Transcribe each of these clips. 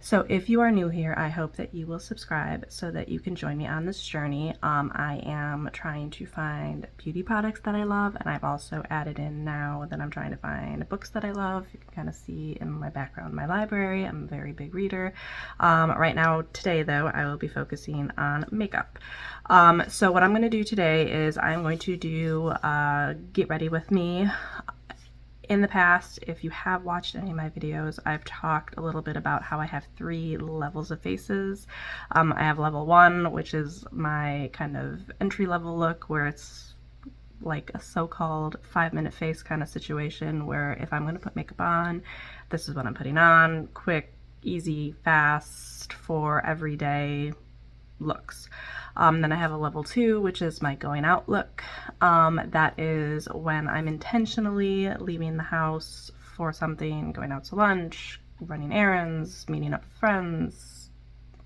So if you are new here, I hope that you will subscribe so that you can join me on this journey. I am trying to find beauty products that I love, and I've also added in now that I'm trying to find books that I love. You can kind of see in my background my library. I'm a very big reader. Right now, today though, I will be focusing on makeup. So what I'm going to do today is I'm going to do Get Ready With Me. In the past, if you have watched any of my videos, I've talked a little bit about how I have 3 levels of faces. I have level 1, which is my kind of entry-level look, where it's like a so-called 5-minute face kind of situation, where if I'm going to put makeup on, this is what I'm putting on. Quick, easy, fast, for everyday looks. Then I have a level 2, which is my going out look. That is when I'm intentionally leaving the house for something, going out to lunch, running errands, meeting up with friends,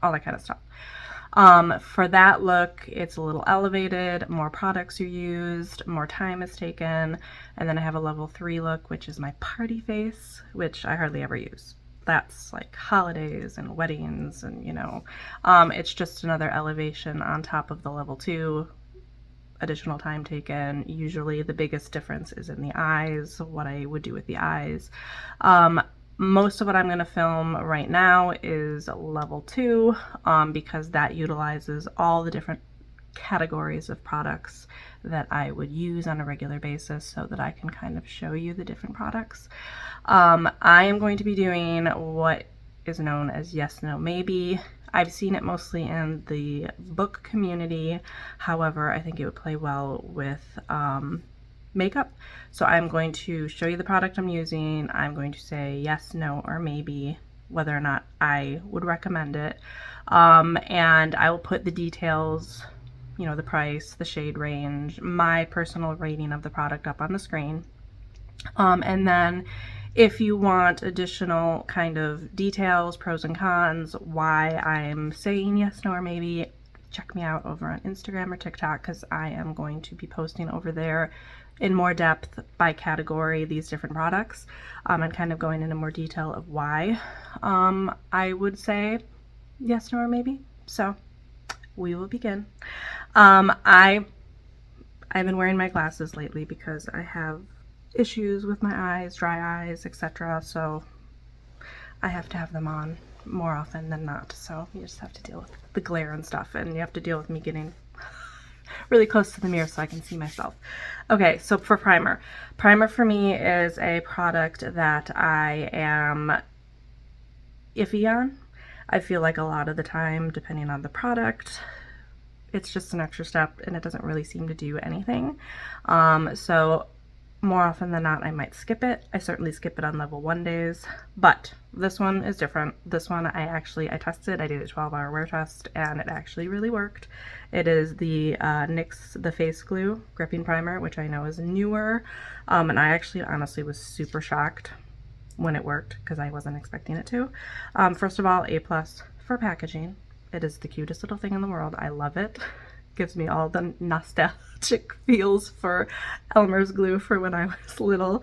all that kind of stuff. For that look, it's a little elevated, more products are used, more time is taken, and then I have a level 3 look, which is my party face, which I hardly ever use. That's like holidays and weddings, and you know, it's just another elevation on top of the level 2, additional time taken. Usually the biggest difference is in the eyes, what I would do with the eyes. Most of what I'm going to film right now is level 2, because that utilizes all the different categories of products that I would use on a regular basis, so that I can kind of show you the different products. I am going to be doing what is known as yes, no, maybe. I've seen it mostly in the book community. However, I think it would play well with makeup. So I'm going to show you the product I'm using. I'm going to say yes, no, or maybe whether or not I would recommend it. And I will put the details, you know, the price, the shade range, my personal rating of the product up on the screen. And then if you want additional kind of details, pros and cons, why I'm saying yes, no, or maybe, check me out over on Instagram or TikTok, because I am going to be posting over there in more depth by category these different products, and kind of going into more detail of why I would say yes, no, or maybe. So we will begin. I've been wearing my glasses lately because I have issues with my eyes, dry eyes, etc. So I have to have them on more often than not. So you just have to deal with the glare and stuff, and you have to deal with me getting really close to the mirror so I can see myself. Okay, so for primer. Primer for me is a product that I am iffy on. I feel like a lot of the time, depending on the product, it's just an extra step and it doesn't really seem to do anything. So more often than not, I might skip it. I certainly skip it on level 1 days, but this one is different. This one I tested. I did a 12-hour wear test, and it actually really worked. It is the NYX The Face Glue Gripping Primer, which I know is newer, and I actually honestly was super shocked when it worked, because I wasn't expecting it to. First of all, A+ for packaging. It is the cutest little thing in the world. I love it. Gives me all the nostalgic feels for Elmer's glue for when I was little.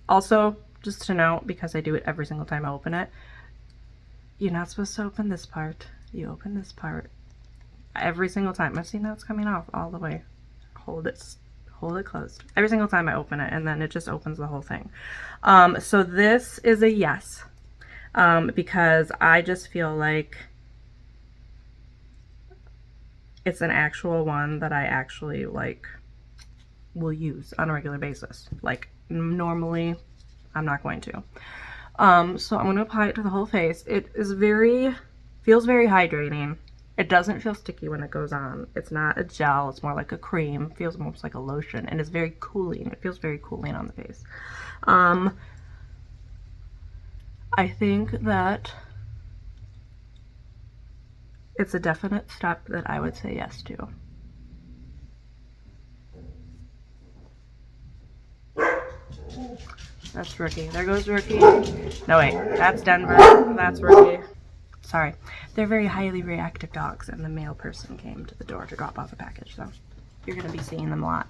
Also, just to note, because I do it every single time I open it, you're not supposed to open this part. You open this part every single time. I've seen that's coming off all the way. Hold it closed every single time I open it, and then it just opens the whole thing. So this is a yes, because I just feel like it's an actual one that I actually like will use on a regular basis. Like normally I'm not going to. So I'm going to apply it to the whole face. It is feels very hydrating. It doesn't feel sticky when it goes on. It's not a gel, it's more like a cream. It feels almost like a lotion, and it's very cooling. It feels very cooling on the face. I think that it's a definite step that I would say yes to. That's Rookie. There goes Rookie. No, wait. That's Denver. That's Rookie. Sorry. They're very highly reactive dogs, and the mail person came to the door to drop off a package, so you're going to be seeing them a lot.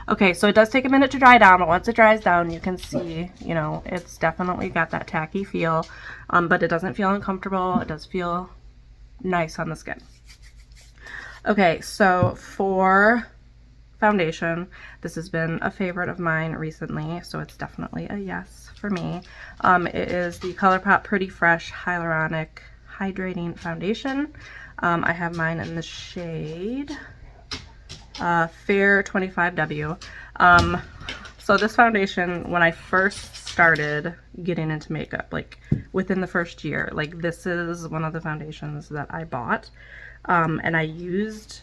Okay, so it does take a minute to dry down, but once it dries down, you can see, you know, it's definitely got that tacky feel, but it doesn't feel uncomfortable. It does feel nice on the skin. Okay, so for foundation, this has been a favorite of mine recently, so it's definitely a yes for me. It is the ColourPop Pretty Fresh Hyaluronic Hydrating Foundation. I have mine in the shade Fair 25W. So this foundation, when I first started getting into makeup, like within the first year, like this is one of the foundations that I bought, and I used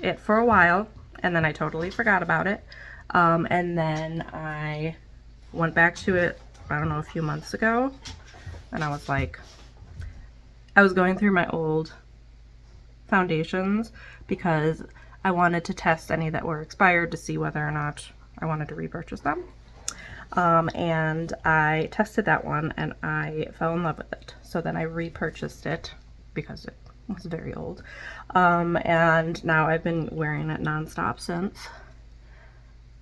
it for a while, and then I totally forgot about it, and then I went back to it, I don't know, a few months ago, and I was like, I was going through my old foundations because I wanted to test any that were expired to see whether or not I wanted to repurchase them. And I tested that one and I fell in love with it. So then I repurchased it because it was very old. And now I've been wearing it nonstop since.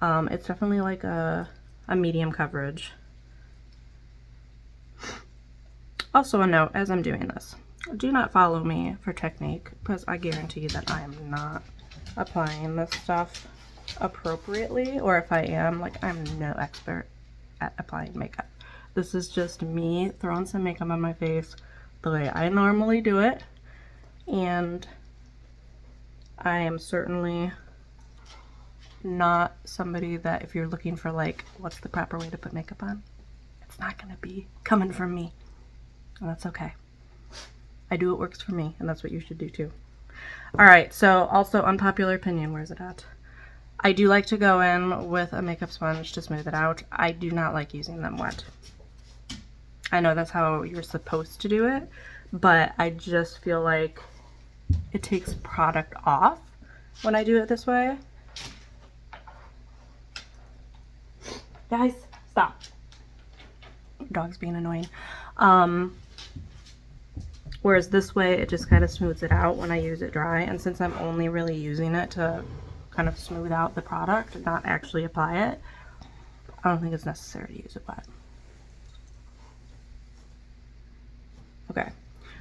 It's definitely like a medium coverage. Also a note as I'm doing this, do not follow me for technique because I guarantee that I am not applying this stuff appropriately, or if I am, like, I'm no expert at applying makeup. This is just me throwing some makeup on my face the way I normally do it, and I am certainly not somebody that, if you're looking for like what's the proper way to put makeup on, it's not gonna be coming from me, and that's okay. I do what works for me, and that's what you should do too. Alright, so also unpopular opinion, where's it at? I do like to go in with a makeup sponge to smooth it out. I do not like using them wet. I know that's how you're supposed to do it, but I just feel like it takes product off when I do it this way. Guys, stop. Dog's being annoying. Whereas this way, it just kind of smooths it out when I use it dry. And since I'm only really using it to kind of smooth out the product and not actually apply it, I don't think it's necessary to use it wet. Okay.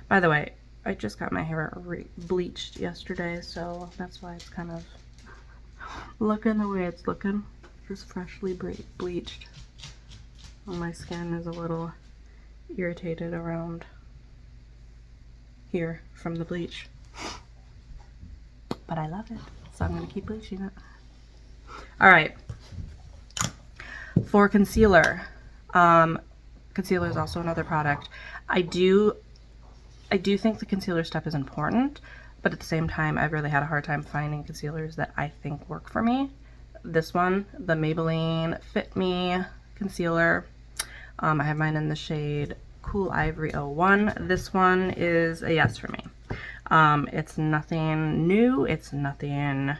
By the way, I just got my hair bleached yesterday, so that's why it's kind of looking the way it's looking. Just freshly bleached. My skin is a little irritated around here from the bleach, but I love it, so I'm going to keep bleaching it. Alright, for concealer, concealer is also another product. I do think the concealer step is important, but at the same time I've really had a hard time finding concealers that I think work for me. This one, the Maybelline Fit Me concealer, I have mine in the shade Cool Ivory 01. This one is a yes for me. It's nothing new, it's nothing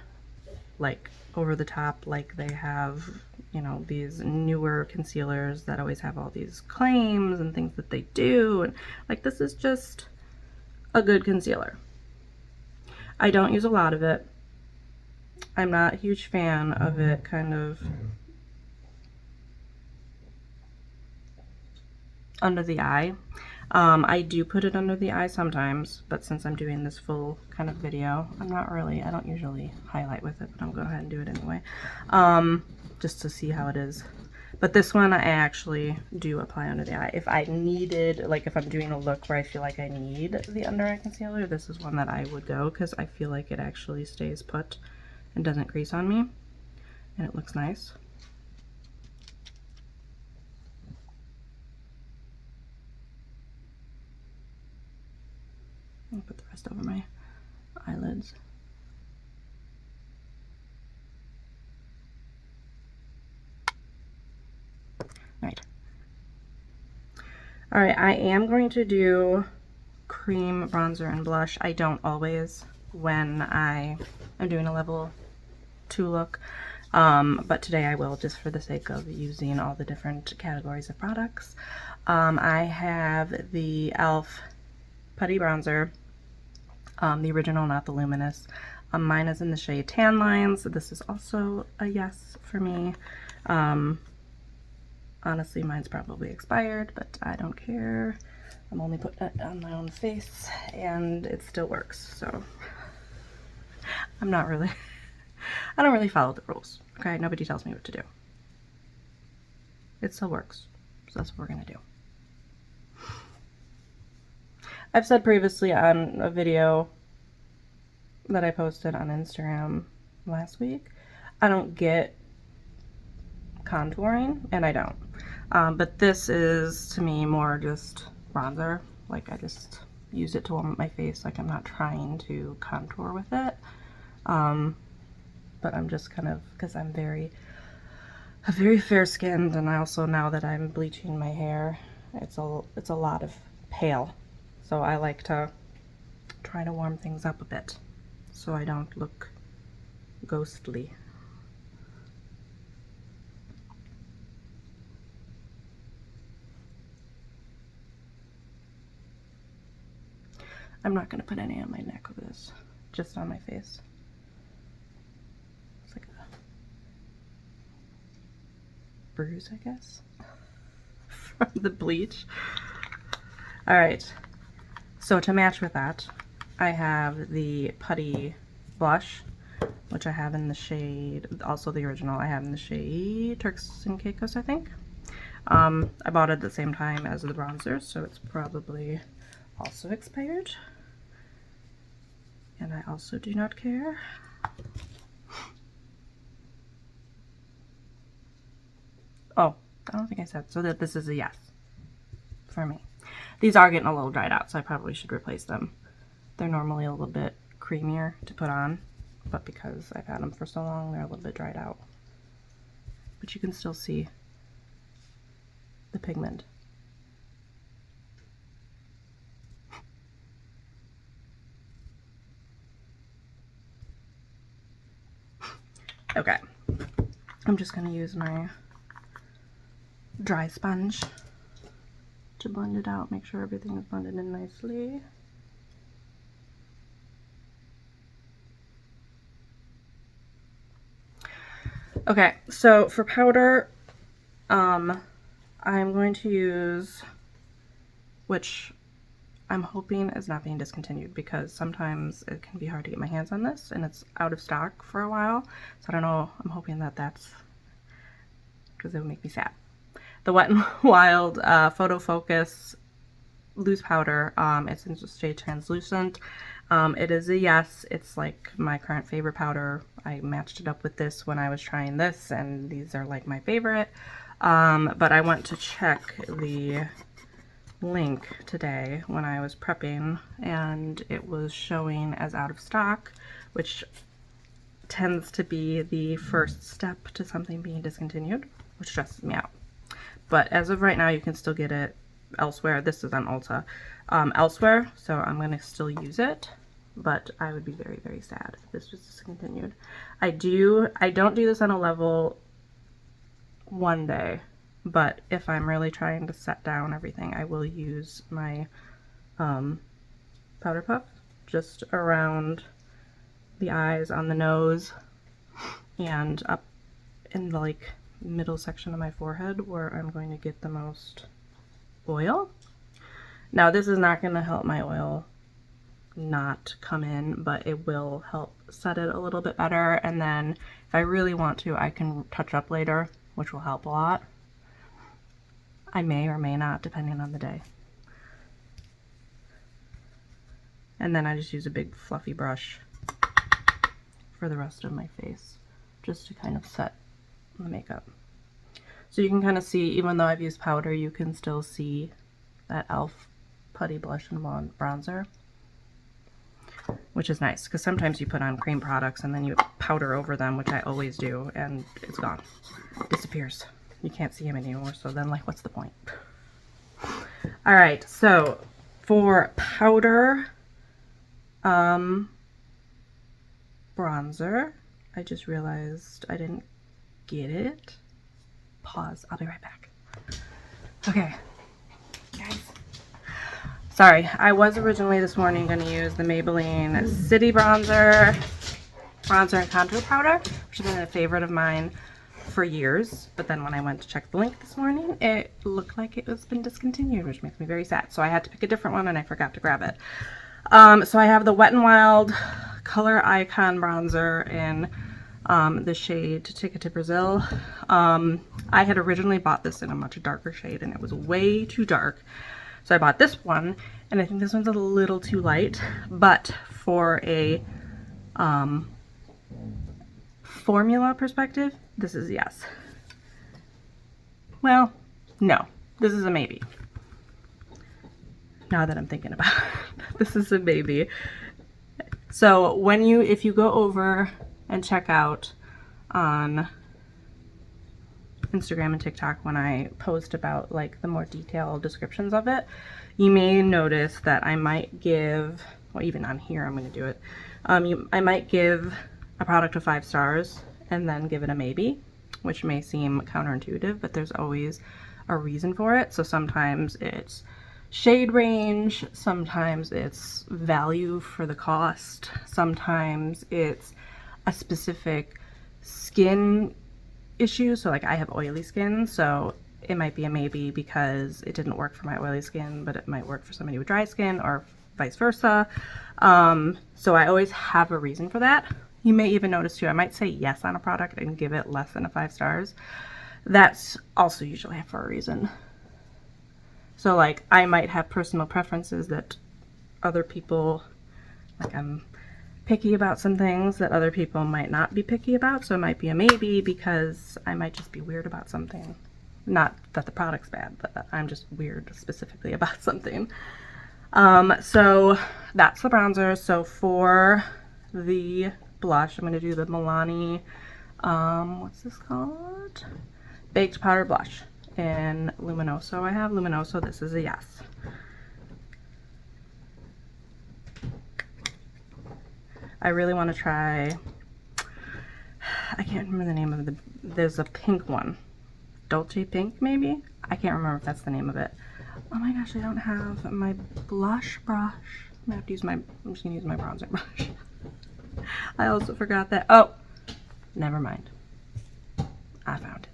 like over the top like they have, you know, these newer concealers that always have all these claims and things that they do, and like, this is just a good concealer. I don't use a lot of it. I'm not a huge fan of it kind of under the eye. I do put it under the eye sometimes, but since I'm doing this full kind of video, I don't usually highlight with it, but I'm going to go ahead and do it anyway, just to see how it is. But this one I actually do apply under the eye. If I needed, like if I'm doing a look where I feel like I need the under eye concealer, this is one that I would go, because I feel like it actually stays put and doesn't crease on me, and it looks nice. I'll put the rest over my eyelids. Alright, I am going to do cream, bronzer, and blush. I don't always when I am doing a level 2 look, but today I will, just for the sake of using all the different categories of products. I have the e.l.f. Putty bronzer, the original, not the luminous. Mine is in the shade Tan Lines. This is also a yes for me. Honestly, mine's probably expired, but I don't care. I'm only putting it on my own face, and it still works, so I'm not really, I don't really follow the rules, okay? Nobody tells me what to do. It still works, so that's what we're gonna do. I've said previously on a video that I posted on Instagram last week, I don't get contouring, and I don't. But this is, to me, more just bronzer. Like, I just use it to warm up my face. Like, I'm not trying to contour with it. But I'm just kind of, because I'm very fair-skinned, and I also, now that I'm bleaching my hair, it's a lot of pale. So I like to try to warm things up a bit so I don't look ghostly. I'm not going to put any on my neck with this, just on my face. It's like a bruise, I guess, from the bleach. Alright, so to match with that, I have the Putty blush, which I have in the shade, also the original, I have in the shade Turks and Caicos, I think. I bought it at the same time as the bronzer, so it's probably also expired. And I also do not care. Oh, I don't think I said so that this is a yes for me. These are getting a little dried out, so I probably should replace them. They're normally a little bit creamier to put on, but because I've had them for so long, they're a little bit dried out. But you can still see the pigment. Okay, I'm just going to use my dry sponge to blend it out, make sure everything is blended in nicely. Okay, so for powder, I'm going to use, which I'm hoping is not being discontinued, because sometimes it can be hard to get my hands on this and it's out of stock for a while. So I don't know, I'm hoping that that's, because it would make me sad. The Wet n Wild Photo Focus Loose Powder, it's in shade Translucent. It is a yes, it's like my current favorite powder. I matched it up with this when I was trying this, and these are like my favorite. But I went to check the link today when I was prepping, and it was showing as out of stock, which tends to be the first step to something being discontinued, which stresses me out. But as of right now, you can still get it elsewhere. This is on Ulta elsewhere, so I'm going to still use it, but I would be very, very sad if this was discontinued. I don't do this on a level one day, but if I'm really trying to set down everything, I will use my powder puff just around the eyes, on the nose, and up in the like middle section of my forehead where I'm going to get the most oil. Now this is not going to help my oil not come in, but it will help set it a little bit better, and then if I really want to, I can touch up later, which will help a lot. I may or may not, depending on the day. And then I just use a big fluffy brush for the rest of my face, just to kind of set the makeup. So you can kind of see, even though I've used powder, you can still see that e.l.f. Putty Blush and Bronzer, which is nice, because sometimes you put on cream products and then you powder over them, which I always do, and it's gone. It disappears. You can't see them anymore, so then, like, what's the point? Alright, so for powder, bronzer, I just realized I didn't get it. Pause. I'll be right back. Okay, guys. Sorry, I was originally this morning going to use the Maybelline City Bronzer, bronzer and contour powder, which has been a favorite of mine for years. But then when I went to check the link this morning, it looked like it was been discontinued, which makes me very sad. So I had to pick a different one and I forgot to grab it. So I have the Wet n Wild Color Icon Bronzer in the shade Ticket to Brazil. I had originally bought this in a much darker shade and it was way too dark. So I bought this one, and I think this one's a little too light, but for a formula perspective, this is yes. Well, no, this is a maybe. Now that I'm thinking about it, this is a maybe. So if you go over and check out on Instagram and TikTok when I post about like the more detailed descriptions of it, you may notice that I might give, well, even on here I'm going to do it, I might give a product a 5 stars and then give it a maybe, which may seem counterintuitive, but there's always a reason for it. So sometimes it's shade range, sometimes it's value for the cost, sometimes it's a specific skin issue. So like I have oily skin, so it might be a maybe because it didn't work for my oily skin, but it might work for somebody with dry skin or vice versa. So I always have a reason for that. You may even notice too, I might say yes on a product and give it less than a 5 stars. That's also usually for a reason. So like I might have personal preferences that other people, like I'm picky about some things that other people might not be picky about. So it might be a maybe because I might just be weird about something. Not that the product's bad, but that I'm just weird specifically about something. So that's the bronzer. So for the blush, I'm going to do the Milani, what's this called? Baked Powder Blush in Luminoso. I have Luminoso. This is a yes. I really want to try, I can't remember the name of there's a pink one. Dolce Pink, maybe? I can't remember if that's the name of it. Oh my gosh, I don't have my blush brush. I'm gonna have to use I'm just gonna use my bronzer brush. I also forgot that. Oh, never mind. I found it.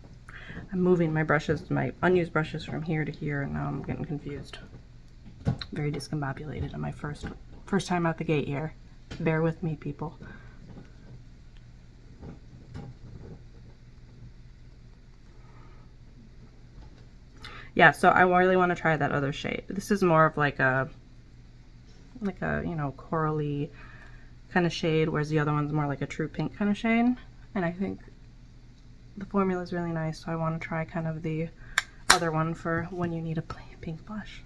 I'm moving my brushes, my unused brushes from here to here, and now I'm getting confused. Very discombobulated on my first time out the gate here. Bear with me, people. Yeah, so I really want to try that other shade. This is more of like a you know, corally kind of shade, whereas the other one's more like a true pink kind of shade. And I think the formula is really nice, so I want to try kind of the other one for when you need a pink blush.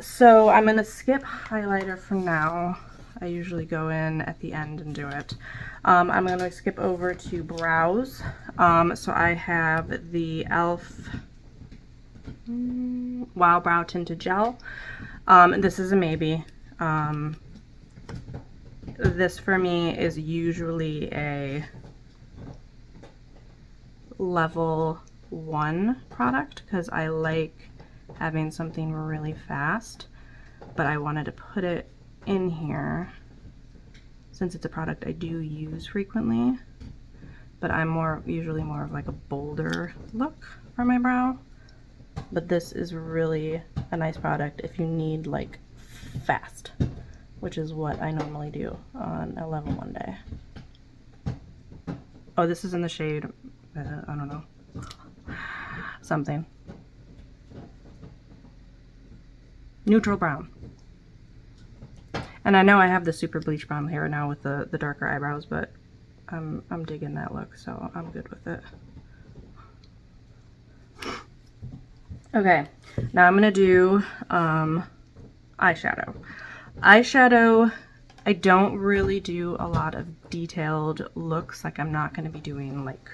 So I'm gonna skip highlighter for now. I usually go in at the end and do it. I'm gonna skip over to brows. So I have the e.l.f. Wow Brow Tinted Gel. This is a maybe. This for me is usually a level 1 product because I like having something really fast, but I wanted to put it in here since it's a product I do use frequently, but I'm usually more of like a bolder look for my brow. But this is really a nice product if you need like fast, which is what I normally do on a level 1 day. Oh, this is in the shade, I don't know, something. Neutral brown. And I know I have the super bleach brown hair now with the darker eyebrows, but I'm digging that look, so I'm good with it. Okay, now I'm gonna do eyeshadow. Eyeshadow, I don't really do a lot of detailed looks. Like I'm not gonna be doing like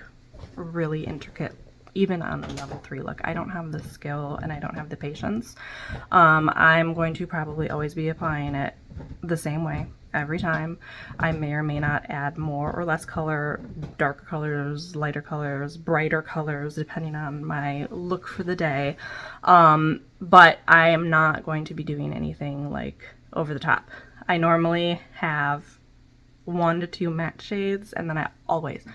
really intricate, even on a level 3 look. I don't have the skill and I don't have the patience. I'm going to probably always be applying it the same way every time. I may or may not add more or less color, darker colors, lighter colors, brighter colors, depending on my look for the day. But I am not going to be doing anything like over the top. I normally have 1 to 2 matte shades, and then I always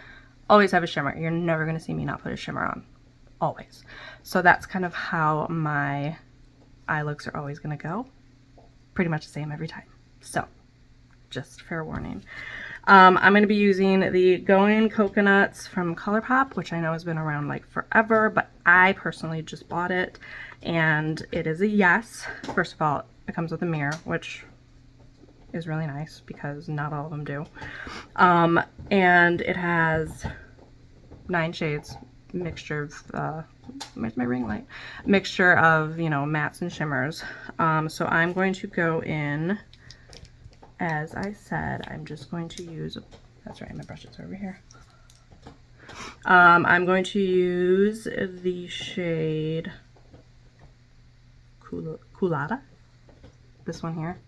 have a shimmer. You're never going to see me not put a shimmer on. Always. So that's kind of how my eye looks are always going to go. Pretty much the same every time. So, just fair warning. I'm going to be using the Going Coconuts from ColourPop, which I know has been around like forever, but I personally just bought it, and it is a yes. First of all, it comes with a mirror, which is really nice because not all of them do. And it has 9 shades, mixture of, where's my ring light? Mixture of, you know, mattes and shimmers. So I'm going to go in, as I said, I'm just going to use, that's right, my brushes are over here. I'm going to use the shade Culata, this one here,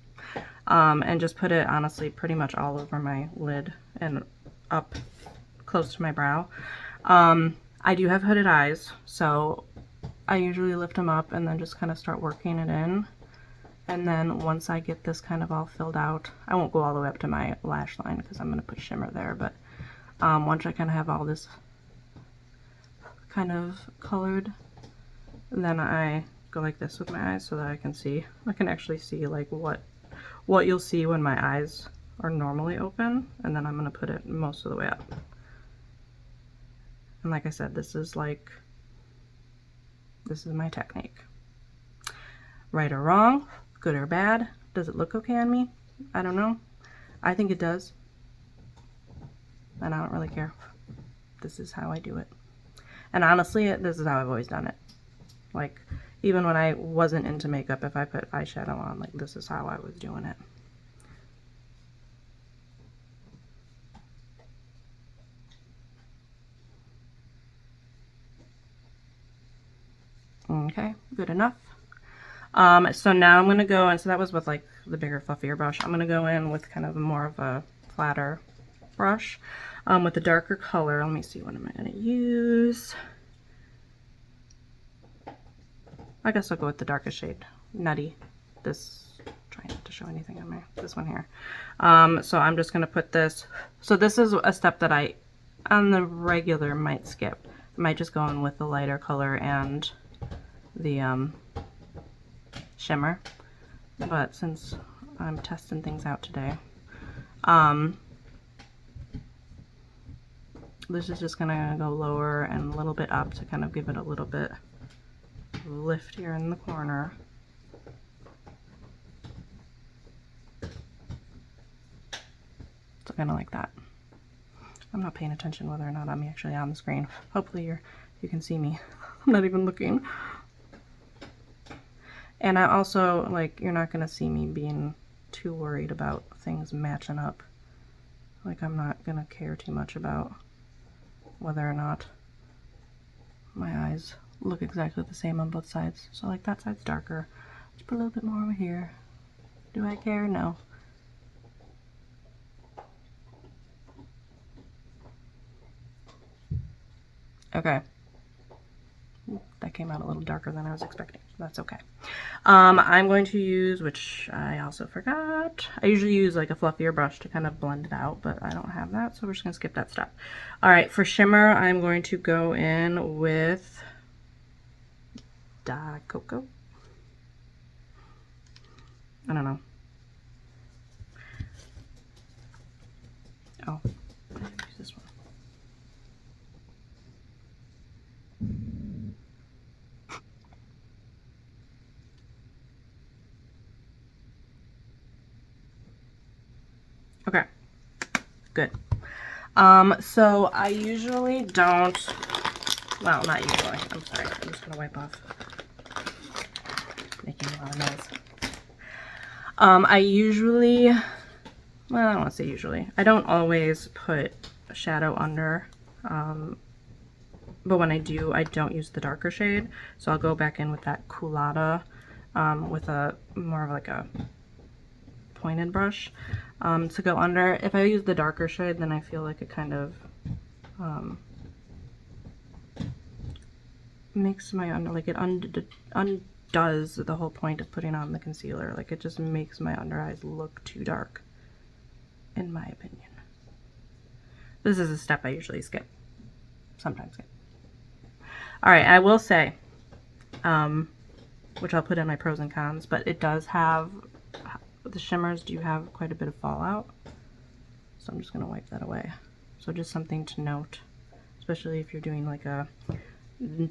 and just put it honestly pretty much all over my lid and up close to my brow. I do have hooded eyes, so I usually lift them up and then just kind of start working it in. And then once I get this kind of all filled out, I won't go all the way up to my lash line because I'm going to put shimmer there, but once I kind of have all this kind of colored, then I go like this with my eyes so that I can actually see like what you'll see when my eyes are normally open, and then I'm going to put it most of the way up. And like I said, this is my technique. Right or wrong, good or bad, does it look okay on me? I don't know. I think it does. And I don't really care. This is how I do it. And honestly, this is how I've always done it. Like, even when I wasn't into makeup, if I put eyeshadow on, like, this is how I was doing it. Okay, good enough. So now I'm going to go, and so that was with like the bigger, fluffier brush. I'm going to go in with kind of more of a flatter brush with a darker color. Let me see, what am I going to use? I guess I'll go with the darkest shade, Nutty. Trying not to show anything on this one here. So I'm just going to put this. So this is a step that I, on the regular, might skip. I might just go in with the lighter color and the shimmer, but since I'm testing things out today, this is just gonna go lower and a little bit up to kind of give it a little bit of lift here in the corner. So kind of like that. I'm not paying attention whether or not I'm actually on the screen. Hopefully you can see me. I'm not even looking. And I also, like, you're not going to see me being too worried about things matching up. Like, I'm not going to care too much about whether or not my eyes look exactly the same on both sides. So, like, that side's darker. Just put a little bit more over here. Do I care? No. Okay. That came out a little darker than I was expecting. That's okay. I'm going to use, which I also forgot, I usually use like a fluffier brush to kind of blend it out, but I don't have that, so we're just going to skip that step. Alright, for shimmer, I'm going to go in with Cocoa. I don't know. Oh, I use this one. Okay, good. So I usually don't, well, not usually, I'm sorry, I'm just gonna wipe off, making a lot of noise. I usually, well, I don't want to say usually, I don't always put a shadow under, but when I do, I don't use the darker shade, so I'll go back in with that Culata, with a more of like a pointed brush to go under. If I use the darker shade, then I feel like it kind of makes my under, like it undoes the whole point of putting on the concealer. Like it just makes my under eyes look too dark, in my opinion. This is a step I usually skip. Sometimes skip. Alright, I will say, which I'll put in my pros and cons, but it does have, the shimmers do have quite a bit of fallout. So I'm just going to wipe that away. So just something to note, especially if you're doing like a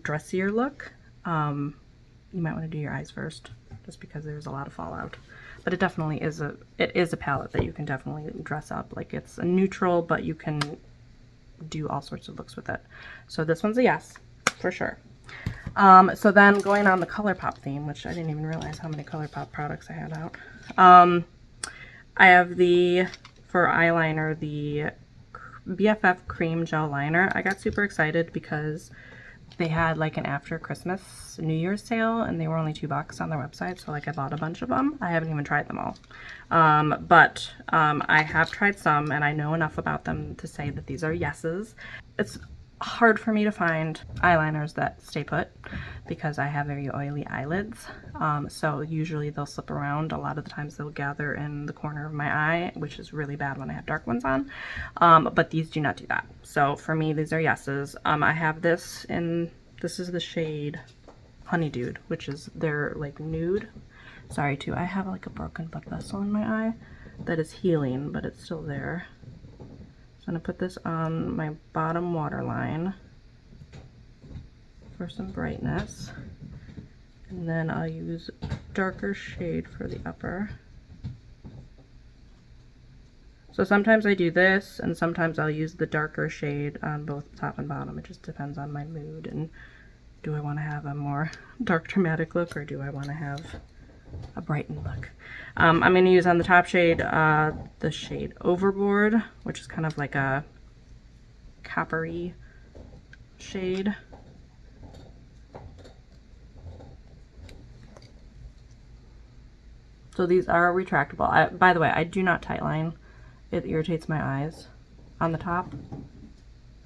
dressier look. You might want to do your eyes first, just because there's a lot of fallout. But it definitely is a palette that you can definitely dress up. Like, it's a neutral, but you can do all sorts of looks with it. So this one's a yes, for sure. So then going on the ColourPop theme, which I didn't even realize how many ColourPop products I had out. I have the, for eyeliner, the BFF Cream Gel Liner. I got super excited because they had like an after Christmas New Year's sale and they were only $2 on their website, so like I bought a bunch of them. I haven't even tried them all, but I have tried some and I know enough about them to say that these are yeses. It's hard for me to find eyeliners that stay put because I have very oily eyelids, so usually they'll slip around. A lot of the times they'll gather in the corner of my eye, which is really bad when I have dark ones on, but these do not do that. So for me, these are yeses. I have this in, this is the shade Honeydude, which is their like nude. Sorry too, I have like a broken blood vessel in my eye that is healing, but it's still there. So I'm going to put this on my bottom waterline for some brightness. And then I'll use darker shade for the upper. So sometimes I do this, and sometimes I'll use the darker shade on both top and bottom. It just depends on my mood, and do I want to have a more dark dramatic look, or do I want to have a brightened look? I'm going to use on the top shade the shade Overboard, which is kind of like a coppery shade. So these are retractable. By the way, I do not tightline. It irritates my eyes on the top,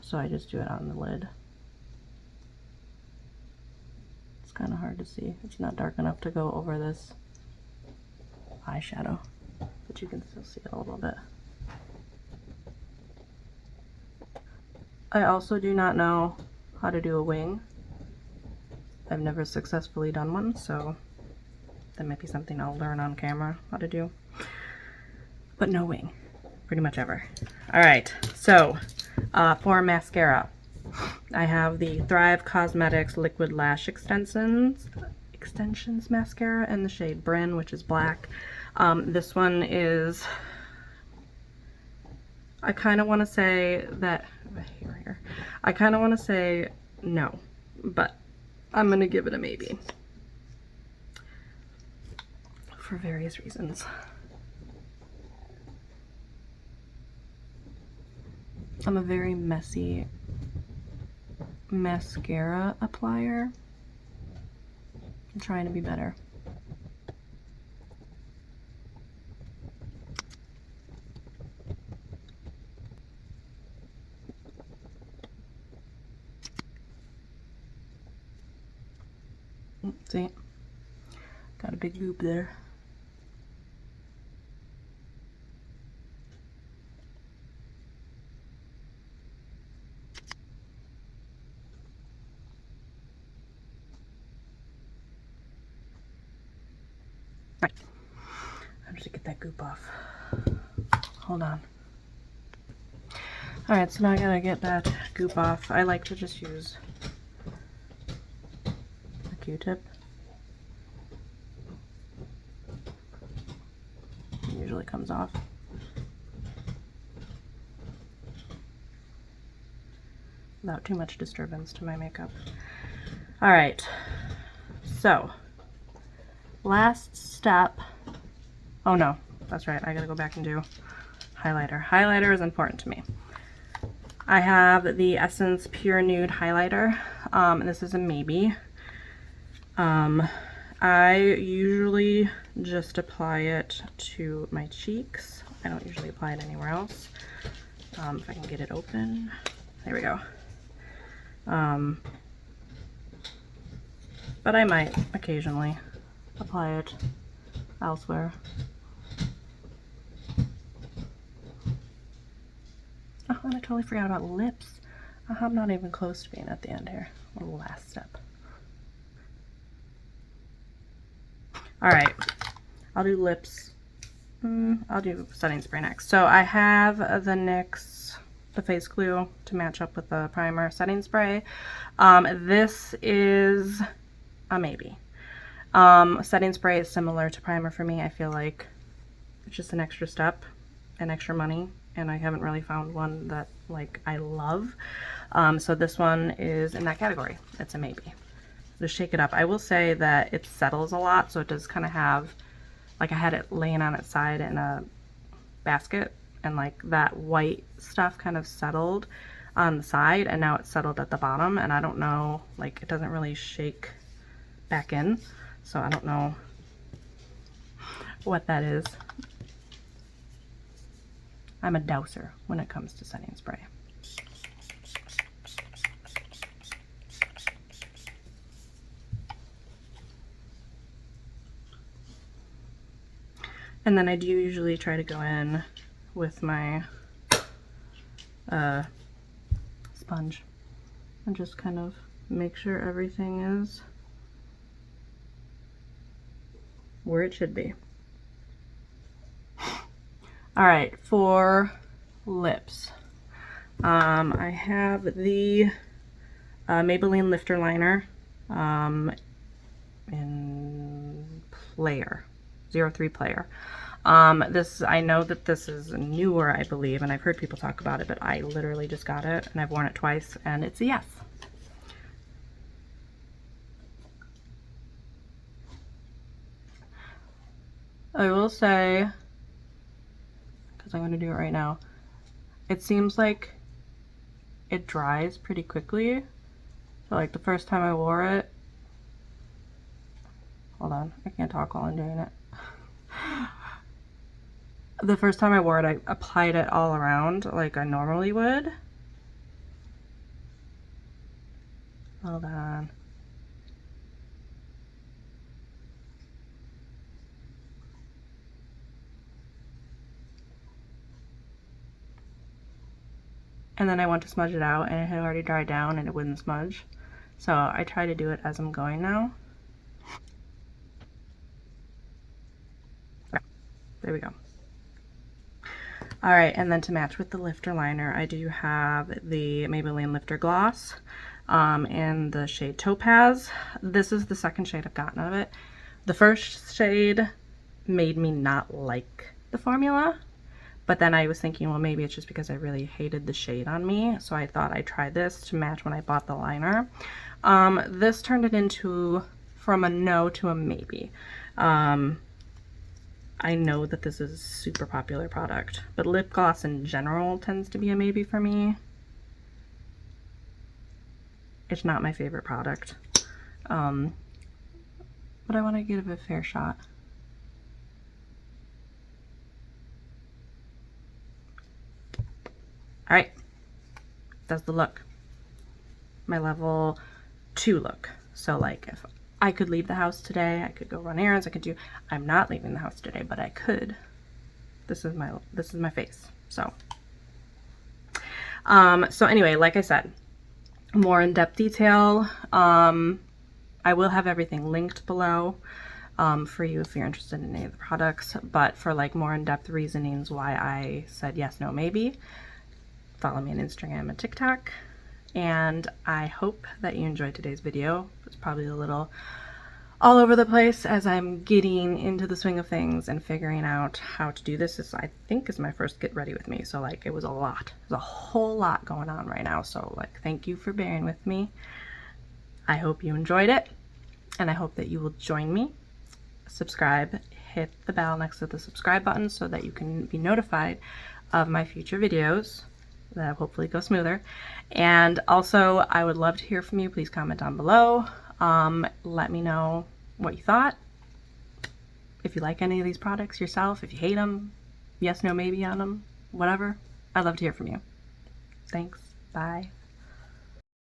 so I just do it on the lid. It's kind of hard to see. It's not dark enough to go over this eyeshadow, but you can still see it a little bit. I also do not know how to do a wing. I've never successfully done one, so that might be something I'll learn on camera how to do. But no wing, pretty much ever. Alright, so for mascara, I have the Thrive Cosmetics Liquid Lash Extensions mascara in the shade Bryn, which is black. This one is, I kind of want to say that, here. I kind of want to say no, but I'm going to give it a maybe for various reasons. I'm a very messy mascara applier. I'm trying to be better. See? Got a big goop there. Right. I'm just gonna get that goop off. Hold on. Alright, so now I gotta get that goop off. I like to just use a Q-tip. It usually comes off. Without too much disturbance to my makeup. Alright, so last step. Oh no, that's right, I gotta go back and do highlighter. Highlighter is important to me. I have the Essence Pure Nude highlighter. This is a maybe. I usually just apply it to my cheeks. I don't usually apply it anywhere else. If I can get it open. There we go. But I might occasionally apply it elsewhere. Oh, and I totally forgot about lips. I'm not even close to being at the end here. The last step. Alright, I'll do lips. I'll do setting spray next. So I have the NYX, the face glue to match up with the primer setting spray. This is a maybe. Setting spray is similar to primer for me. I feel like it's just an extra step and extra money, and I haven't really found one that like I love. So this one is in that category. It's a maybe. Just shake it up. I will say that it settles a lot, so it does kind of have, like I had it laying on its side in a basket, and like that white stuff kind of settled on the side, and now it's settled at the bottom, and I don't know, like it doesn't really shake back in, so I don't know what that is. I'm a douser when it comes to setting spray. And then I do usually try to go in with my sponge and just kind of make sure everything is where it should be. All right, for lips, I have the Maybelline Lifter Liner in Player, 03 Player. This, I know that this is newer, I believe, and I've heard people talk about it, but I literally just got it and I've worn it twice and it's a yes. I will say, because I'm going to do it right now, it seems like it dries pretty quickly. So like the first time I wore it, hold on, I can't talk while I'm doing it. The first time I wore it, I applied it all around like I normally would. Hold on. And then I went to smudge it out and it had already dried down and it wouldn't smudge. So I try to do it as I'm going now. There we go. All right, and then to match with the lifter liner, I do have the Maybelline Lifter Gloss in the shade Topaz. This is the second shade I've gotten of it. The first shade made me not like the formula, but then I was thinking, well, maybe it's just because I really hated the shade on me, so I thought I'd try this to match when I bought the liner. This turned it into from a no to a maybe. I know that this is a super popular product, but lip gloss in general tends to be a maybe for me. It's not my favorite product, but I want to give it a fair shot. All right, that's the look. My level 2 look. So like if I could leave the house today, I could go run errands, I could do, I'm not leaving the house today, but I could. This is my face. So so anyway, like I said, more in-depth detail. I will have everything linked below for you if you're interested in any of the products, but for like more in-depth reasonings why I said yes, no, maybe, follow me on Instagram and TikTok. And I hope that you enjoyed today's video. It's probably a little all over the place as I'm getting into the swing of things and figuring out how to do this. This, I think, is my first get ready with me. So like it was a lot. There's a whole lot going on right now. So like thank you for bearing with me. I hope you enjoyed it, and I hope that you will join me. Subscribe, hit the bell next to the subscribe button so that you can be notified of my future videos that hopefully go smoother. And also, I would love to hear from you. Please comment down below. Let me know what you thought. If you like any of these products yourself, if you hate them, yes, no, maybe on them, whatever. I'd love to hear from you. Thanks. Bye.